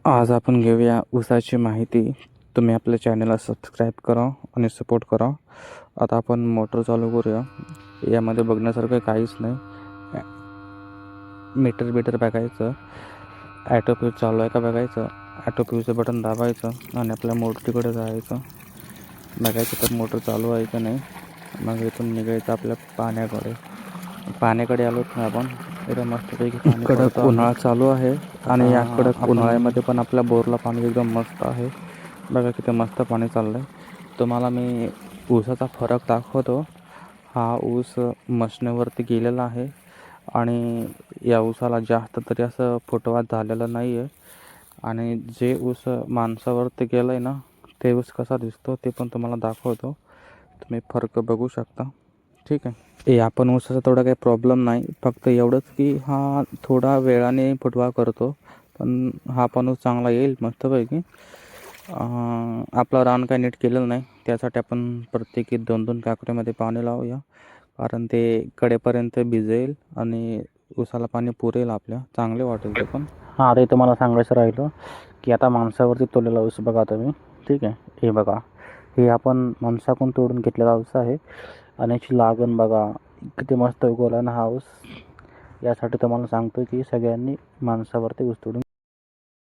आज आपण घेऊया ऊसाची माहिती. तुम्ही आपल्या चॅनलला सबस्क्राईब करा आणि सपोर्ट करा. आता आपण मोटर चालू करूया. यामध्ये बघण्यासारखं काहीच नाही. मीटर बघायचं, ॲटो फ्यूज चालू आहे का बघायचं, ॲटो फ्यूजचं बटन दाबायचं आणि आपल्या मोटरीकडे जायचं, बघायचं तर मोटर चालू आहे का नाही. मग इथून निघायचं आपल्या पाण्याकडे आलोत ना आपण. इथं मस्तपैकी पाणी कडक उन्हाळा चालू आहे आणि या कडक उन्हाळ्यामध्ये पण आपल्या बोरला पाणी एकदम मस्त आहे. बघा किती मस्त पाणी चाललं आहे. तुम्हाला मी ऊसाचा फरक दाखवतो. हा ऊस मशनीवरती गेलेला आहे आणि या ऊसाला जास्त तरी असं फुटवा झालेला नाही आहे. आणि जे ऊस माणसावरती गेलं आहे ना, ते ऊस कसा दिसतो ते पण तुम्हाला दाखवतो. तुम्ही फरक बघू शकता. ठीक आहे. या पण ऊसाचा तेवढा काही प्रॉब्लेम नाही, फक्त एवढंच की हा थोडा वेळाने फुटवा करतो. पण हा पण ऊस चांगला येईल मस्तपैकी. आपलं रान काय नीट केलेलं नाही, त्यासाठी आपण प्रत्येकी 2-2 काकड्यामध्ये पाणी लावूया, कारण ते कडेपर्यंत भिजेल आणि ऊसाला पाणी पुरेल आपल्या, चांगले वाटेल ते पण. हां, आता इथं मला सांगायचं राहिलं की आता माणसावरती तोडलेला ऊस बघा तुम्ही. ठीक आहे, हे बघा, हे आपण माणसाकडून तोडून घेतलेला ऊस आहे आणि याची लागण बघा किती मस्त उगवला ना हा ऊस. यासाठी तुम्हाला सांगतो की सगळ्यांनी माणसावरती ऊस तोडून